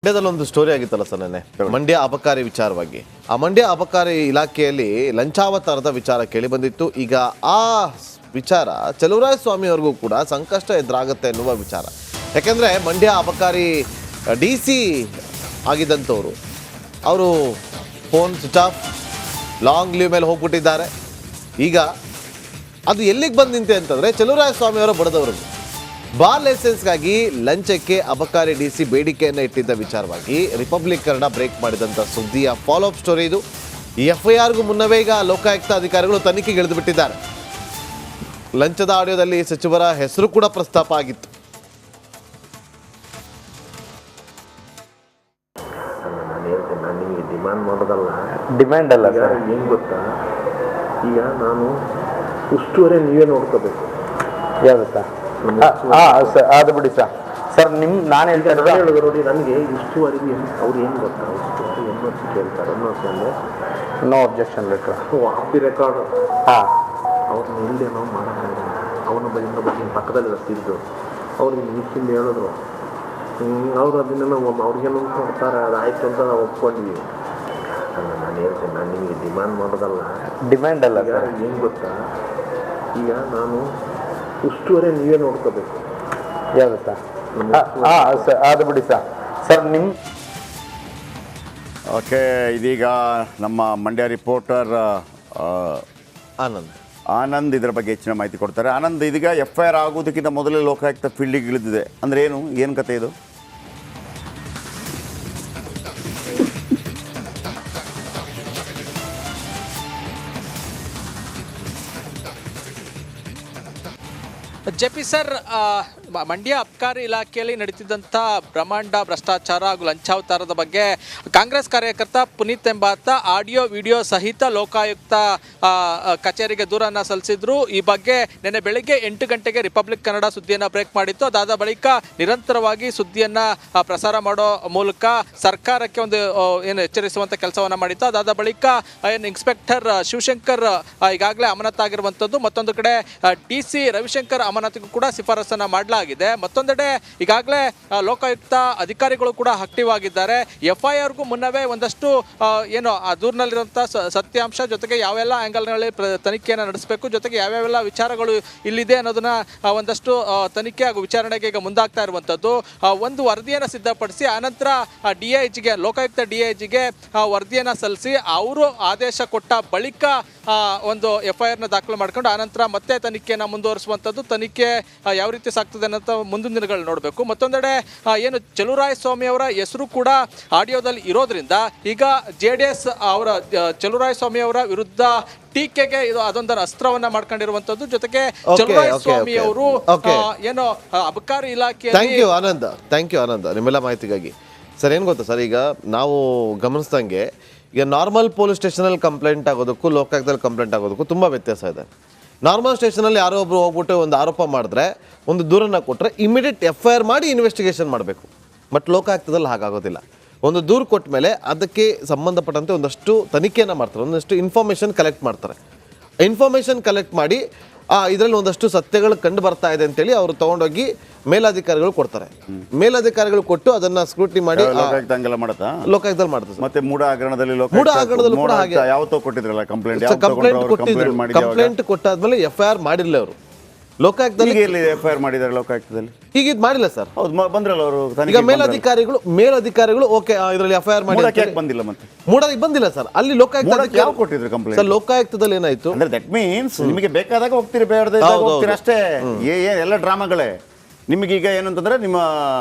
ಮಂಡ್ಯದಲ್ಲಿ ಒಂದು ಸ್ಟೋರಿ ಆಗಿತ್ತಲ್ಲ ಸರ್ ನೆನ್ನೆ ಮಂಡ್ಯ ಅಬಕಾರಿ ವಿಚಾರವಾಗಿ ಆ ಮಂಡ್ಯ ಅಬಕಾರಿ ಇಲಾಖೆಯಲ್ಲಿ ಲಂಚಾವತಾರದ ವಿಚಾರ ಕೇಳಿ ಬಂದಿತ್ತು. ಈಗ ಆ ವಿಚಾರ ಚಲುವರಾಯ ಸ್ವಾಮಿ ಅವ್ರಿಗೂ ಕೂಡ ಸಂಕಷ್ಟ ಎದುರಾಗುತ್ತೆ ಎನ್ನುವ ವಿಚಾರ. ಯಾಕೆಂದರೆ ಮಂಡ್ಯ ಅಬಕಾರಿ DC ಆಗಿದ್ದಂಥವ್ರು ಅವರು phone switch off long leave ಮೇಲೆ ಹೋಗ್ಬಿಟ್ಟಿದ್ದಾರೆ. ಈಗ ಅದು ಎಲ್ಲಿಗೆ ಬಂದು ನಿಂತೆ ಅಂತಂದರೆ ಚಲುವರಾಯ ಸ್ವಾಮಿಯವರ ಬಡದವ್ರಿಗೆ ಬಾರ್ ಲೈಸೆನ್ಸ್ಗಾಗಿ ಲಂಚಕ್ಕೆ ಅಬಕಾರಿ DC ಬೇಡಿಕೆಯನ್ನು ಇಟ್ಟಿದ್ದ ವಿಚಾರವಾಗಿ ರಿಪಬ್ಲಿಕ್ ಕನ್ನಡ ಬ್ರೇಕ್ ಮಾಡಿದಂಥ ಸುದ್ದಿಯ ಫಾಲೋಅಪ್ ಸ್ಟೋರಿ ಇದು. ಈ FIRಗೂ ಮುನ್ನವೇ ಈಗ ಲೋಕಾಯುಕ್ತ ಅಧಿಕಾರಿಗಳು ತನಿಖೆಗೆ ಇಳಿದುಬಿಟ್ಟಿದ್ದಾರೆ. ಲಂಚದ ಆಡಿಯೋದಲ್ಲಿ ಸಚಿವರ ಹೆಸರು ಕೂಡ ಪ್ರಸ್ತಾಪ ಆಗಿತ್ತು. ನಾನು ನಿಮಗೆ ಡಿಮ್ಯಾಂಡ್ ಮಾಡೋದಲ್ಲ, ಡಿಮ್ಯಾಂಡ್ ಅಲ್ಲ ಸರ್. ಏನು ಗೊತ್ತಾ, ಈಗ ನಾನು ಉಸ್ತುವಾರಿ ನೀವೇ ನೋಡ್ಕೋಬೇಕು. ಯಾವುದು ಸರ್? ಸರ್ ಅದು ಬಿಡಿ ಸರ್. ಸರ್ ನಾನು ಹೇಳ್ತಾ ಹೇಳಿದ್ರು ನೋಡಿ, ನನಗೆ ಉಸ್ತುವಾರಿಗೆ ಅವ್ರು ಏನು ಗೊತ್ತಾ, ಉಸ್ತುವಾರಿ NOC ಕೇಳ್ತಾರೆ. NOC ಅಂದರೆ no objection letter of the record. ಹಾಂ, ಅವ್ರನ್ನ ಇಲ್ಲದೆ ನಾವು ಮಾಡೋಕ್ಕಾಗಲ್ಲ. ಅವನ ಬಗ್ಗೆ ಪಕ್ಕದಲ್ಲಿ ರಸ್ತಿದ್ದು ಅವ್ರಿಗೆ ನಿಶ್ಚಿಂದ ಹೇಳಿದ್ರು. ಅವ್ರು ಅದನ್ನೆಲ್ಲ ಅವ್ರಿಗೇನು ಕೊಡ್ತಾರೆ, ಅದು ಆಯಿತು ಅಂತ ನಾವು ಒಪ್ಕೊಂಡ್ವಿ. ನಾನು ಹೇಳ್ತೇನೆ, ನಾನು ನಿಮಗೆ ಡಿಮ್ಯಾಂಡ್ ಮಾಡೋದಲ್ಲ, ಡಿಮ್ಯಾಂಡ್ ಅಲ್ಲ ಸರ್. ಏನು ಗೊತ್ತಾ, ಈಗ ನಾನು ಉಸ್ತುವಾರಿ ನೀವೇ ನೋಡ್ಕೋಬೇಕು. ಯಾವುದು ಸರ್? ಸರ್ ಅದು ಬಿಡಿ ಸರ್. ಸರ್ ಓಕೆ, ಇದೀಗ ನಮ್ಮ ಮಂಡ್ಯ ರಿಪೋರ್ಟರ್ ಆನಂದ್ ಇದರ ಬಗ್ಗೆ ಹೆಚ್ಚಿನ ಮಾಹಿತಿ ಕೊಡ್ತಾರೆ. ಆನಂದ್, ಇದೀಗ FIR ಆಗೋದಕ್ಕಿಂತ ಮೊದಲೇ ಲೋಕಾಯುಕ್ತ ಫೀಲ್ಡಿಗೆ ಇಳಿದಿದೆ ಅಂದರೆ ಏನು ಕತೆ ಇದು? JP ಸರ್, ಮಂಡ್ಯ ಅಬಕಾರಿ ಇಲಾಖೆಯಲ್ಲಿ ನಡೀತಿದ್ದಂಥ ಬ್ರಹ್ಮಾಂಡ ಭ್ರಷ್ಟಾಚಾರ ಹಾಗೂ ಲಂಚಾವತಾರದ ಬಗ್ಗೆ ಕಾಂಗ್ರೆಸ್ ಕಾರ್ಯಕರ್ತ ಪುನೀತ್ ಎಂಬಾತ ಆಡಿಯೋ ವಿಡಿಯೋ ಸಹಿತ ಲೋಕಾಯುಕ್ತ ಕಚೇರಿಗೆ ದೂರನ್ನು ಸಲ್ಲಿಸಿದ್ರು. ಈ ಬಗ್ಗೆ ನಿನ್ನೆ ಬೆಳಿಗ್ಗೆ 8 ಗಂಟೆಗೆ ರಿಪಬ್ಲಿಕ್ ಕನ್ನಡ ಸುದ್ದಿಯನ್ನು ಬ್ರೇಕ್ ಮಾಡಿತ್ತು. ಅದಾದ ಬಳಿಕ ನಿರಂತರವಾಗಿ ಸುದ್ದಿಯನ್ನು ಪ್ರಸಾರ ಮಾಡೋ ಮೂಲಕ ಸರ್ಕಾರಕ್ಕೆ ಒಂದು ಏನು ಎಚ್ಚರಿಸುವಂಥ ಕೆಲಸವನ್ನು ಮಾಡಿತ್ತು. ಅದಾದ ಬಳಿಕ ಏನು ಇನ್ಸ್ಪೆಕ್ಟರ್ ಶಿವಶಂಕರ್ ಈಗಾಗಲೇ ಅಮಾನತಾಗಿರುವಂಥದ್ದು, ಮತ್ತೊಂದು ಕಡೆ DC ರವಿಶಂಕರ್ ಅಮಾನತಿಗೂ ಕೂಡ ಶಿಫಾರಸನ್ನು ಮಾಡಲಾಗಿದೆ. ಮತ್ತೊಂದೆಡೆ ಈಗಾಗಲೇ ಲೋಕಾಯುಕ್ತ ಅಧಿಕಾರಿಗಳು ಕೂಡ ಆಕ್ಟಿವ್ ಆಗಿದ್ದಾರೆ. FIRಗೂ ಮುನ್ನವೇ ಒಂದಷ್ಟು ಏನು ಆ ದೂರಿನಲ್ಲಿರುವಂಥ ಸತ್ಯಾಂಶ ಜೊತೆಗೆ ಯಾವೆಲ್ಲ ಆ್ಯಂಗಲ್ನಲ್ಲಿ ತನಿಖೆಯನ್ನು ನಡೆಸಬೇಕು, ಜೊತೆಗೆ ಯಾವ್ಯಾವೆಲ್ಲ ವಿಚಾರಗಳು ಇಲ್ಲಿದೆ ಅನ್ನೋದನ್ನ ಒಂದಷ್ಟು ತನಿಖೆ ಹಾಗೂ ವಿಚಾರಣೆಗೆ ಈಗ ಮುಂದಾಗ್ತಾ ಇರುವಂಥದ್ದು. ಒಂದು ವರದಿಯನ್ನು ಸಿದ್ಧಪಡಿಸಿ ಆನಂತರ DIGಗೆ ಲೋಕಾಯುಕ್ತ DIGಗೆ ವರದಿಯನ್ನು ಸಲ್ಲಿಸಿ ಅವರು ಆದೇಶ ಕೊಟ್ಟ ಬಳಿಕ ಒಂದು FIRನ ದಾಖಲು ಮಾಡ್ಕೊಂಡು ಆನಂತರ ಮತ್ತೆ ತನಿಖೆಯನ್ನು ಮುಂದುವರಿಸುವಂಥದ್ದು. ತನಿಖೆ ಯಾವ ರೀತಿ ಸಾಗ್ತದೆ ಅನ್ನೋ ಮುಂದಿನ ದಿನಗಳು ನೋಡಬೇಕು. ಮತ್ತೊಂದೆಡೆ ಏನು ಚಲುವರಾಯ ಸ್ವಾಮಿ ಅವರ ಹೆಸರು ಕೂಡ ಆಡಿಯೋದಲ್ಲಿ ಇರೋದ್ರಿಂದ ಈಗ JDS ಅವರ ಚಲುವರಾಯ ಸ್ವಾಮಿ ಅವರ ವಿರುದ್ಧ ಟೀಕೆಗೆ ಇದು ಅದೊಂದರ ಅಸ್ತ್ರವನ್ನ ಮಾಡ್ಕೊಂಡಿರುವಂತದ್ದು. ಜೊತೆಗೆ ಚಲುವರಾಯ ಸ್ವಾಮಿ ಅವರು ಏನು ಅಬಕಾರಿ ಇಲಾಖೆ. ಥ್ಯಾಂಕ್ ಯು ಆನಂದ್ ನಿಮ್ಮೆಲ್ಲ ಮಾಹಿತಿಗಾಗಿ. ಸರ್, ಏನು ಗೊತ್ತಾ ಸರ್, ಈಗ ನಾವು ಗಮನಿಸ್ದಂಗೆ ಈಗ ನಾರ್ಮಲ್ ಪೊಲೀಸ್ ಸ್ಟೇಷನಲ್ಲಿ ಕಂಪ್ಲೇಂಟ್ ಆಗೋದಕ್ಕೂ ಲೋಕಾಯುಕ್ತದಲ್ಲಿ ಕಂಪ್ಲೇಂಟ್ ಆಗೋದಕ್ಕೂ ತುಂಬ ವ್ಯತ್ಯಾಸ ಇದೆ. ನಾರ್ಮಲ್ ಸ್ಟೇಷನಲ್ಲಿ ಯಾರೋ ಒಬ್ರು ಹೋಗ್ಬಿಟ್ಟು ಒಂದು ಆರೋಪ ಮಾಡಿದ್ರೆ, ಒಂದು ದೂರನ್ನು ಕೊಟ್ಟರೆ ಇಮಿಡಿಯೇಟ್ FIR ಮಾಡಿ ಇನ್ವೆಸ್ಟಿಗೇಷನ್ ಮಾಡಬೇಕು. ಬಟ್ ಲೋಕಾಯುಕ್ತದಲ್ಲಿ ಹಾಗಾಗೋದಿಲ್ಲ. ಒಂದು ದೂರು ಕೊಟ್ಟ ಮೇಲೆ ಅದಕ್ಕೆ ಸಂಬಂಧಪಟ್ಟಂತೆ ಒಂದಷ್ಟು ತನಿಖೆಯನ್ನು ಮಾಡ್ತಾರೆ, ಒಂದಷ್ಟು ಇನ್ಫಾರ್ಮೇಷನ್ ಕಲೆಕ್ಟ್ ಮಾಡ್ತಾರೆ. ಇನ್ಫಾರ್ಮೇಷನ್ ಕಲೆಕ್ಟ್ ಮಾಡಿ ಇದರಲ್ಲಿ ಒಂದಷ್ಟು ಸತ್ಯಗಳು ಕಂಡು ಬರ್ತಾ ಇದೆ ಅಂತೇಳಿ ಅವರು ತೊಗೊಂಡೋಗಿ ಮೇಲಧಿಕಾರಿಗಳು ಕೊಡ್ತಾರೆ. ಮೇಲಧಿಕಾರಿಗಳು ಕೊಟ್ಟು ಅದನ್ನ ಸ್ಕ್ರೂಟಿನಿ ಮಾಡಿ ಲೋಕಾಯುಕ್ತದಲ್ಲಿ ಮಾಡ್ತಾರೆ. ಮತ್ತೆ ಮೂಡ ಹಗರಣದಲ್ಲಿ ಕೂಡ ಹಾಗೆ ಯಾವತ್ತೋ ಕೊಟ್ಟಿದ್ರಲ್ಲ ಕಂಪ್ಲೇಂಟ್ ಕೊಟ್ಟಾದ್ಮೇಲೆ FIR ಮಾಡಿರಲಿಲ್ಲ ಅವರು. ಲೋಕಾಯುಕ್ತದಲ್ಲಿ FIR ಮಾಡಿದ್ದಾರೆ. ಲೋಕಾಯುಕ್ತದಲ್ಲಿ ಈಗ ಇದು ಮಾಡಿಲ್ಲ ಸರ್. ಹೌದು, ಬಂದ್ರಲ್ಲ ಅವರು. ಈಗ ಮೇಲಧಿಕಾರಿಗಳು ಓಕೆ ಇದರಲ್ಲಿ FIR ಮಾಡಿ ಬಂದಿಲ್ಲ. ಮತ್ತೆ ಮೂಡಕ್ಕೆ ಬಂದಿಲ್ಲ ಸರ್. ಅಲ್ಲಿ ಲೋಕಾಯುಕ್ತ ಕೊಟ್ಟಿದ್ರು ಕಂಪ್ಲೇಂಟ್. ಲೋಕಾಯುಕ್ತದಲ್ಲಿ ಏನಾಯ್ತು ಅಂದ್ರೆ ದಟ್ ಮೀನ್ಸ್ ನಿಮಗೆ ಬೇಕಾದಾಗ ಹೋಗ್ತೀರಿ, ಹೋಗ್ತೀರಿ ಅಷ್ಟೇ. ಎಲ್ಲ ಡ್ರಾಮಾಗಳೇ. ನಿಮಗೀಗ ಏನಂತಂದ್ರೆ ನಿಮ್ಮ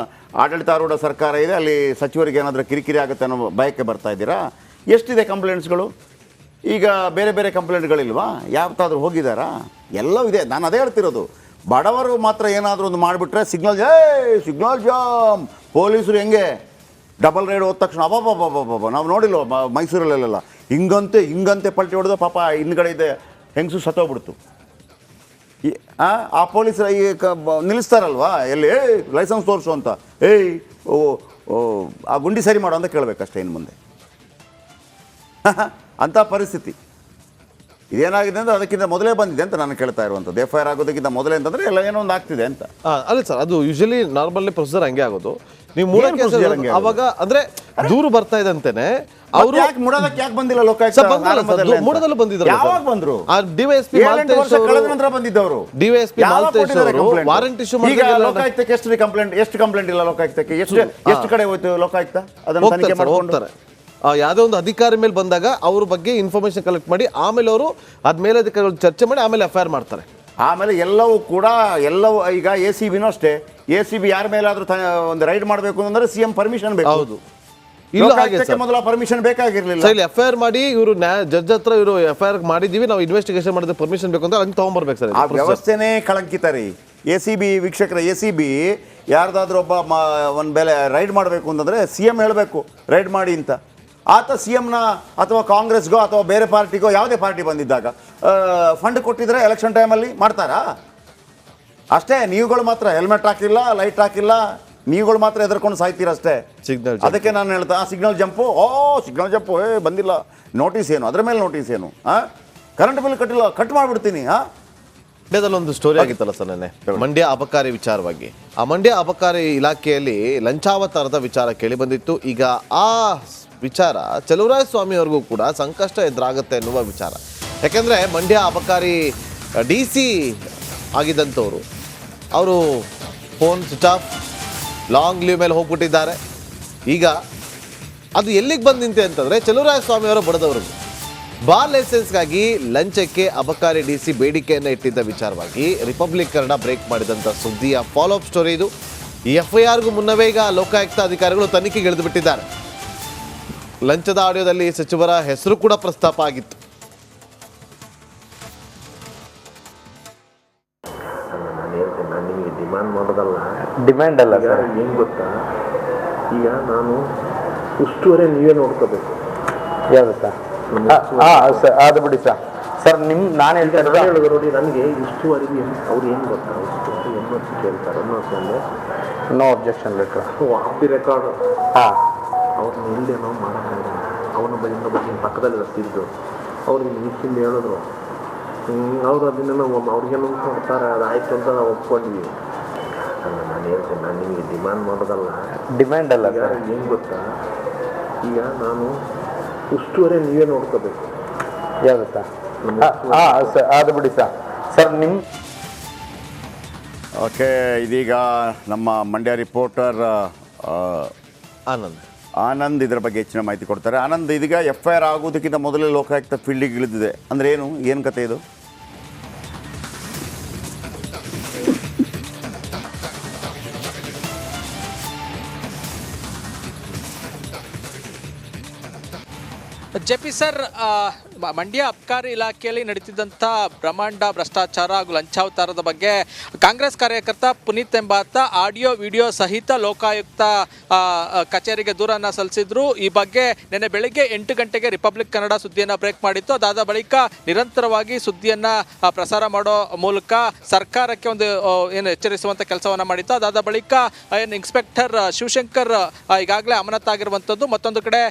ಆಡಳಿತಾರೂಢ ಸರ್ಕಾರ ಇದೆ, ಅಲ್ಲಿ ಸಚಿವರಿಗೆ ಏನಾದರೂ ಕಿರಿಕಿರಿ ಆಗುತ್ತೆ ಅನ್ನೋ ಭಯಕ್ಕೆ ಬರ್ತಾ ಇದ್ದೀರಾ. ಎಷ್ಟಿದೆ ಕಂಪ್ಲೇಂಟ್ಸ್ಗಳು? ಈಗ ಬೇರೆ ಬೇರೆ ಕಂಪ್ಲೇಂಟ್ಗಳಿಲ್ವಾ? ಯಾವತ್ತಾದ್ರೂ ಹೋಗಿದ್ದಾರಾ? ಎಲ್ಲವೂ ಇದೆ. ನಾನು ಅದೇ ಹೇಳ್ತಿರೋದು, ಬಡವರು ಮಾತ್ರ ಏನಾದರೂ ಒಂದು ಮಾಡಿಬಿಟ್ರೆ ಸಿಗ್ನಲ್ ಜಾಮ್, ಪೊಲೀಸರು ಹೆಂಗೆ ಡಬಲ್ ರೈಡ್ ಹೋದ ತಕ್ಷಣ ಅಬ್ಬಬ್ಬಬ್ಬಬ್ಬ ನಾವು ನೋಡಿಲ್ವ ಮೈಸೂರಲ್ಲೆಲ್ಲ ಹಿಂಗಂತೆ ಪಲ್ಟಿ ಹೊಡೆದು ಪಾಪ ಹಿಂದ್ಗಡೆ ಇದೆ ಹೆಂಗಸು ಸತ್ತೋಗ್ಬಿಡ್ತು. ಆ ಪೊಲೀಸರ ಈ ನಿಲ್ಲಿಸ್ತಾರಲ್ವಾ, ಎಲ್ಲಿ ಲೈಸೆನ್ಸ್ ತೋರಿಸು ಅಂತ, ಆ ಗುಂಡಿ ಸರಿ ಮಾಡು ಅಂತ ಕೇಳಬೇಕಷ್ಟೇ ಇನ್ನು ಮುಂದೆ. ಅಂಥ ಪರಿಸ್ಥಿತಿ ಇದೇನಾಗಿದೆ ಅಂದರೆ ಅದಕ್ಕಿಂತ ಮೊದಲೇ ಬಂದಿದೆ ಅಂತ ನಾನು ಕೇಳ್ತಾ ಇರುವಂಥದ್ದು. FIR ಆಗೋದಕ್ಕಿಂತ ಮೊದಲೇ ಅಂತಂದರೆ ಎಲ್ಲ ಏನೋ ಒಂದು ಆಗ್ತಿದೆ ಅಂತ. ಅಲ್ಲ ಸರ್, ಅದು ಯೂಶಲಿ ನಾರ್ಮಲಿ ಪ್ರೊಸೀಜರ್ ಹಂಗೆ ಆಗೋದು. ನೀವು ಮೂಢ ಏನ್ ಕೇಸ್ procedure ಹಂಗೆ ಅವಾಗ ಅಂದ್ರೆ ದೂರು ಬರ್ತಾ ಇದೆ ಅಂತಾನೆ ಅವರು ಯಾಕೆ ಬಂದಿಲ್ಲ ಲೋಕಾಯುಕ್ತ ಆರಂಭದಲ್ಲಿ ಅಂತ? ಮೂಡದಲ್ಲೂ ಬಂದಿದ್ರು ಯಾವಾಗ ಬಂದ್ರು? ಆ ಡಿವೈಎಸ್ಪಿ 7-8 ವರ್ಷ ಕಳೆದ ನಂತರ ಬಂದಿದ್ದವರು. ಡಿವೈಎಸ್ಪಿ ಯಾವಾಗ ಮಾಲ್ತೇಶ್ ಕೊಟ್ಟಿದ್ದಾರೆ ಅವರು complaint? ವಾರಂಟ್ ಇಶ್ಯೂ ಈಗ ಲೋಕಾಯುಕ್ತಕ್ಕೆ ಎಷ್ಟು ಕಂಪ್ಲೇಂಟ್ ಇಲ್ಲ ಲೋಕಾಯುಕ್ತಕ್ಕೆ? ಎಷ್ಟು ಕಡೆ ಹೋಯ್ತು ಲೋಕಾಯುಕ್ತ ಅದನ್ನ ತನಿಖೆ ಮಾಡ್ಕೊಂಡು? ಹೋಗ್ತಾರೆ ಯಾವುದೋ ಒಂದು ಅಧಿಕಾರಿ ಮೇಲೆ ಬಂದಾಗ ಅವ್ರ ಬಗ್ಗೆ ಇನ್ಫಾರ್ಮೇಶನ್ ಕಲೆಕ್ಟ್ ಮಾಡಿ ಆಮೇಲೆ ಅವರು ಅದ್ ಮೇಲಧಿಕಾರಿಗಳು ಚರ್ಚೆ ಮಾಡಿ ಆಮೇಲೆ ಎಫ್ಐಆರ್ ಮಾಡ್ತಾರೆ. ಆಮೇಲೆ ಎಲ್ಲವೂ ಈಗ ACBನೂ ಅಷ್ಟೇ, ACB ಯಾರ ಮೇಲಾದ್ರೂ ಒಂದು ರೈಡ್ ಮಾಡಬೇಕು ಅಂದ್ರೆ CM ಪರ್ಮಿಷನ್ ಬೇಕು. ಹೌದು, ಇಲ್ಲ ಹಾಗೆ ಲೋಕಾಯುಕ್ತಕ್ಕೆ ಮೊದಲ ಪರ್ಮಿಷನ್ ಬೇಕಾಗಿರ್ಲಿಲ್ಲ. ಇಲ್ಲಿ ಎಫ್ಐಆರ್ ಮಾಡಿ ಇವರು ಜಡ್ಜ್ ಹತ್ರ ಇವರು ಎಫ್ಐಆರ್ ಮಾಡಿದೀವಿ, ನಾವು ಇನ್ವೆಸ್ಟಿಗೇಷನ್ ಮಾಡಿದ್ರೆ ಪರ್ಮಿಷನ್ ಬೇಕು ಅಂತ ಹಂಗೆ ತಗೊಂಡ್ಬರ್ಬೇಕು ಸರ್. ಆ ವ್ಯವಸ್ಥೆನೇ ಕಳಂಕಿತ ರೀ. ACB ವೀಕ್ಷಕರ, ACB ಯಾರ್ದಾದ್ರೂ ಒಬ್ಬ ಒಂದು ಬೆಲೆ ರೈಡ್ ಮಾಡಬೇಕು ಅಂತಂದ್ರೆ CM ಹೇಳಬೇಕು ರೈಡ್ ಮಾಡಿ ಅಂತ. ಆತ CMನ ಅಥವಾ ಕಾಂಗ್ರೆಸ್ಗೋ ಅಥವಾ ಬೇರೆ ಪಾರ್ಟಿಗೋ ಯಾವುದೇ ಪಾರ್ಟಿ ಬಂದಿದ್ದಾಗ ಫಂಡ್ ಕೊಟ್ಟಿದ್ರೆ ಎಲೆಕ್ಷನ್ ಟೈಮಲ್ಲಿ ಮಾಡ್ತಾರಾ? ಅಷ್ಟೇ. ನೀವುಗಳು ಮಾತ್ರ ಹೆಲ್ಮೆಟ್ ಹಾಕಿಲ್ಲ, ಲೈಟ್ ಹಾಕಿಲ್ಲ, ನೀವುಗಳು ಮಾತ್ರ ಎದುರ್ಕೊಂಡು ಸಾಯ್ತೀರಷ್ಟೇ. ಸಿಗ್ನಲ್ ಅದಕ್ಕೆ ನಾನು ಹೇಳ್ತಾ ಸಿಗ್ನಲ್ ಜಂಪು ಸಿಗ್ನಲ್ ಜಂಪು ಬಂದಿಲ್ಲ, ನೋಟಿಸ್ ಏನು, ಅದ್ರ ಮೇಲೆ ನೋಟಿಸ್ ಏನು, ಕರೆಂಟ್ ಬಿಲ್ ಕಟ್ಟಿಲ್ಲ, ಕಟ್ ಮಾಡಿಬಿಡ್ತೀನಿ. ಮಂಡ್ಯದಲ್ಲಿ ಒಂದು ಸ್ಟೋರಿ ಆಗಿತ್ತಲ್ಲ ಸರ್ ನೆನ್ನೆ, ಮಂಡ್ಯ ಅಬಕಾರಿ ವಿಚಾರವಾಗಿ. ಆ ಮಂಡ್ಯ ಅಬಕಾರಿ ಇಲಾಖೆಯಲ್ಲಿ ಲಂಚಾವತಾರದ ವಿಚಾರ ಕೇಳಿ ಬಂದಿತ್ತು. ಈಗ ಆ ವಿಚಾರ ಚಲುವರಾಯ ಸ್ವಾಮಿ ಅವ್ರಿಗೂ ಕೂಡ ಸಂಕಷ್ಟ ಎದುರಾಗುತ್ತೆ ಎನ್ನುವ ವಿಚಾರ. ಯಾಕೆಂದರೆ ಮಂಡ್ಯ ಅಬಕಾರಿ DC ಆಗಿದ್ದಂಥವ್ರು, ಅವರು phone switch off, long leave ಮೇಲೆ ಹೋಗ್ಬಿಟ್ಟಿದ್ದಾರೆ. ಈಗ ಅದು ಎಲ್ಲಿಗೆ ಬಂದು ನಿಂತೆ ಅಂತಂದರೆ ಚಲುವರಾಯ ಸ್ವಾಮಿ ಅವರ ಬಡದವ್ರಿಗೆ ಬಾರ್ ಲೈಸೆನ್ಸ್ಗಾಗಿ ಲಂಚಕ್ಕೆ ಅಬಕಾರಿ DC ಬೇಡಿಕೆಯನ್ನು ಇಟ್ಟಿದ್ದ ವಿಚಾರವಾಗಿ ರಿಪಬ್ಲಿಕ್ ಕನ್ನಡ ಬ್ರೇಕ್ ಮಾಡಿದಂಥ ಸುದ್ದಿಯ ಫಾಲೋಅಪ್ ಸ್ಟೋರಿ ಇದು. ಈ FIRಗೂ ಮುನ್ನವೇ ಈಗ ಲೋಕಾಯುಕ್ತ ಅಧಿಕಾರಿಗಳು ತನಿಖೆಗೆ ಇಳಿದು ಬಿಟ್ಟಿದ್ದಾರೆ. ಲಂಚದ ಆಡಿಯೋದಲ್ಲಿ ಸಚಿವರ ಹೆಸರು ಕೂಡ ಪ್ರಸ್ತಾಪ ಆಗಿತ್ತು. ನಾನು ಹೇಳ್ತೇನೆ, ನಾನು ನಿಮಗೆ ಡಿಮ್ಯಾಂಡ್ ಮಾಡೋದಲ್ಲ. ಡಿಮ್ಯಾಂಡ್ ಅಲ್ಲ ಈಗ ಸರ್. ಏನು ಗೊತ್ತಾ, ಈಗ ನಾನು ಉಸ್ತುವರೆ ನೀವೇ ನೋಡ್ಕೋಬೇಕು. ಯಾವುದು ಸರ್? ಸರ್ ಅದು ಬಿಡಿ ಸರ್. ಸರ್ ನಾನು ಹೇಳ್ತಾ ಇರೋದು ಹೇಳಿದ್ರು ನೋಡಿ, ನನಗೆ ಉಸ್ತುವರಿಗೆ ಅವ್ರು ಏನು ಗೊತ್ತಾ, ಉಸ್ತುವರಿ NOC ಕೇಳ್ತಾರೆ. NOC ಅಂದರೆ no objection letter. Off the record. ಹಾಂ, ಅವ್ರನ್ನ ಇಲ್ಲದೆ ನಾವು ಮಾಡೋಕ್ಕಾಗಲ್ಲ. ಅವನ ಬಗ್ಗೆ ಪಕ್ಕದಲ್ಲಿ ರಸ್ತಿದ್ದು ಅವ್ರಿಗೆ ನಿಶ್ಚಿಂದ ಹೇಳಿದ್ರು. ಅವ್ರು ಅದನ್ನೆಲ್ಲ ಅವ್ರಿಗೇನು ಕೊಡ್ತಾರೆ, ಅದು ಆಯಿತು ಅಂತ ನಾವು ಒಪ್ಕೊಂಡ್ವಿ. ಅಲ್ಲ, ನಾನು ಹೇಳ್ತೇನೆ, ನಾನು ನಿಮಗೆ ಡಿಮ್ಯಾಂಡ್ ಮಾಡೋದಲ್ಲ. ಡಿಮ್ಯಾಂಡ್ ಅಲ್ಲ ಈಗ ಸರ್. ಏನು ಗೊತ್ತಾ, ಈಗ ನಾನು ಉಸ್ತುವರೆ ನೀವೇ ನೋಡ್ಕೋಬೇಕು. ಯಾವುದು ಸರ್? ಸರ್ ಅದು ಬಿಡಿ ಸರ್. ಸರ್ ಓಕೆ, ಇದೀಗ ನಮ್ಮ ಮಂಡ್ಯ ರಿಪೋರ್ಟರ್ ಆನಂದ್ ಇದರ ಬಗ್ಗೆ ಹೆಚ್ಚಿನ ಮಾಹಿತಿ ಕೊಡ್ತಾರೆ. ಆನಂದ್, ಇದೀಗ FIR ಆಗೋದಕ್ಕಿಂತ ಮೊದಲೇ ಲೋಕಾಯುಕ್ತ ಫೀಲ್ಡಿಗೆ ಇಳಿದಿದೆ ಅಂದ್ರೆ ಏನು ಕತೆ ಇದು? JP ಸರ್, ಮಂಡ್ಯ ಅಬಕಾರಿ ಇಲಾಖೆಯಲ್ಲಿ ನಡೀತಿದ್ದಂಥ ಬ್ರಹ್ಮಾಂಡ ಭ್ರಷ್ಟಾಚಾರ ಹಾಗೂ ಲಂಚಾವತಾರದ ಬಗ್ಗೆ ಕಾಂಗ್ರೆಸ್ ಕಾರ್ಯಕರ್ತ ಪುನೀತ್ ಎಂಬಾತ ಆಡಿಯೋ ವಿಡಿಯೋ ಸಹಿತ ಲೋಕಾಯುಕ್ತ ಕಚೇರಿಗೆ ದೂರನ್ನು ಸಲ್ಲಿಸಿದ್ರು. ಈ ಬಗ್ಗೆ ನಿನ್ನೆ ಬೆಳಗ್ಗೆ 8 ಗಂಟೆಗೆ ರಿಪಬ್ಲಿಕ್ ಕನ್ನಡ ಸುದ್ದಿಯನ್ನು ಬ್ರೇಕ್ ಮಾಡಿತ್ತು. ಅದಾದ ಬಳಿಕ ನಿರಂತರವಾಗಿ ಸುದ್ದಿಯನ್ನು ಪ್ರಸಾರ ಮಾಡೋ ಮೂಲಕ ಸರ್ಕಾರಕ್ಕೆ ಒಂದು ಎಚ್ಚರಿಸುವಂಥ ಕೆಲಸವನ್ನು ಮಾಡಿತ್ತು. ಅದಾದ ಬಳಿಕ ಇನ್ಸ್ಪೆಕ್ಟರ್ ಶಿವಶಂಕರ್ ಈಗಾಗಲೇ ಅಮಾನತಾಗಿರುವಂಥದ್ದು, ಮತ್ತೊಂದು ಕಡೆ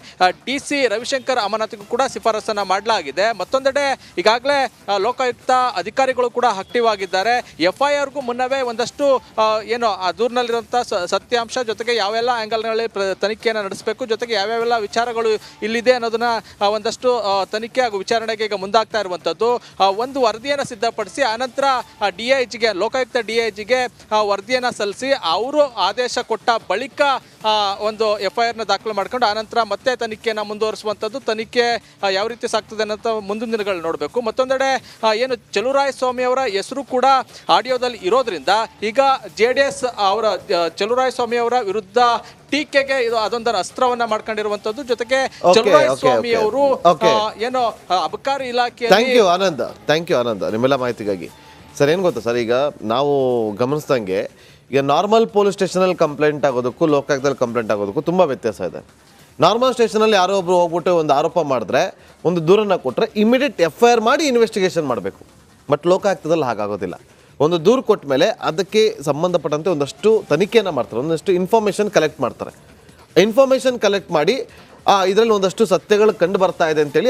DC ರವಿಶಂಕರ್ ಅಮಾನತಿಗೂ ಕೂಡ ಶಿಫಾರಸನ್ನು ಮಾಡಲಾಗಿದೆ. ಮತ್ತೊಂದೆಡೆ ಈಗಾಗಲೇ ಲೋಕಾಯುಕ್ತ ಅಧಿಕಾರಿಗಳು ಕೂಡ ಆಕ್ಟಿವ್ ಆಗಿದ್ದಾರೆ. FIRಗೂ ಮುನ್ನವೇ ಒಂದಷ್ಟು ಆ ದೂರಿನಲ್ಲಿರುವಂಥ ಸತ್ಯಾಂಶ ಜೊತೆಗೆ ಯಾವೆಲ್ಲ ಆ್ಯಂಗಲ್ಗಳಲ್ಲಿ ತನಿಖೆಯನ್ನು ನಡೆಸಬೇಕು, ಜೊತೆಗೆ ಯಾವ್ಯಾವೆಲ್ಲ ವಿಚಾರಗಳು ಇಲ್ಲಿದೆ ಅನ್ನೋದನ್ನ ಒಂದಷ್ಟು ತನಿಖೆ ಹಾಗೂ ವಿಚಾರಣೆಗೆ ಈಗ ಮುಂದಾಗ್ತಾ ಇರುವಂಥದ್ದು. ಒಂದು ವರದಿಯನ್ನು ಸಿದ್ಧಪಡಿಸಿ ಆನಂತರ DIGಗೆ ಲೋಕಾಯುಕ್ತ DIGಗೆ ವರದಿಯನ್ನು ಸಲ್ಲಿಸಿ ಅವರು ಆದೇಶ ಕೊಟ್ಟ ಬಳಿಕ ಒಂದು FIRನ ದಾಖಲು ಮಾಡ್ಕೊಂಡು ಆನಂತರ ಮತ್ತೆ ತನಿಖೆಯನ್ನು ಮುಂದುವರಿಸುವಂಥದ್ದು. ತನಿಖೆ ಯಾವ ರೀತಿ ಸಾಗ್ತದೆ ಅನ್ನೋ ಮುಂದಿನ ದಿನಗಳು ನೋಡಬೇಕು. ಮತ್ತೊಂದೆಡೆ ಚಲುವರಾಯ ಸ್ವಾಮಿ ಅವರ ಹೆಸರು ಕೂಡ ಆಡಿಯೋದಲ್ಲಿ ಇರೋದ್ರಿಂದ ಈಗ JDS ಅವರ ಚಲುವರಾಯ ಸ್ವಾಮಿ ಅವರ ವಿರುದ್ಧ ಟೀಕೆಗೆ ಇದು ಅದೊಂದರ ಅಸ್ತ್ರವನ್ನ ಮಾಡ್ಕೊಂಡಿರುವಂತದ್ದು. ಜೊತೆಗೆ ಚಲುವರಾಯ ಸ್ವಾಮಿ ಅವರು ಅಬಕಾರಿ ಇಲಾಖೆ. ಥ್ಯಾಂಕ್ ಯು ಆನಂದ್ ನಿಮ್ಮೆಲ್ಲ ಮಾಹಿತಿಗಾಗಿ. ಸರ್, ಏನು ಗೊತ್ತಾ ಸರ್, ಈಗ ನಾವು ಗಮನಿಸ್ದಂಗೆ ಈಗ ನಾರ್ಮಲ್ ಪೊಲೀಸ್ ಸ್ಟೇಷನಲ್ಲಿ ಕಂಪ್ಲೇಂಟ್ ಆಗೋದಕ್ಕೂ ಲೋಕಾಯುಕ್ತದಲ್ಲಿ ಕಂಪ್ಲೇಂಟ್ ಆಗೋದಕ್ಕೂ ತುಂಬ ವ್ಯತ್ಯಾಸ ಇದೆ. ನಾರ್ಮಲ್ ಸ್ಟೇಷನಲ್ಲಿ ಯಾರೋ ಒಬ್ರು ಹೋಗ್ಬಿಟ್ಟು ಒಂದು ಆರೋಪ ಮಾಡಿದ್ರೆ, ಒಂದು ದೂರನ್ನು ಕೊಟ್ಟರೆ ಇಮಿಡಿಯೇಟ್ FIR ಮಾಡಿ ಇನ್ವೆಸ್ಟಿಗೇಷನ್ ಮಾಡಬೇಕು. ಬಟ್ ಲೋಕಾಯುಕ್ತದಲ್ಲಿ ಹಾಗಾಗೋದಿಲ್ಲ. ಒಂದು ದೂರು ಕೊಟ್ಟ ಮೇಲೆ ಅದಕ್ಕೆ ಸಂಬಂಧಪಟ್ಟಂತೆ ಒಂದಷ್ಟು ತನಿಖೆಯನ್ನು ಮಾಡ್ತಾರೆ, ಒಂದಷ್ಟು ಇನ್ಫಾರ್ಮೇಷನ್ ಕಲೆಕ್ಟ್ ಮಾಡ್ತಾರೆ. ಇನ್ಫಾರ್ಮೇಷನ್ ಕಲೆಕ್ಟ್ ಮಾಡಿ ಇದರಲ್ಲಿ ಒಂದಷ್ಟು ಸತ್ಯಗಳು ಕಂಡು ಬರ್ತಾ ಇದೆ ಅಂತೇಳಿ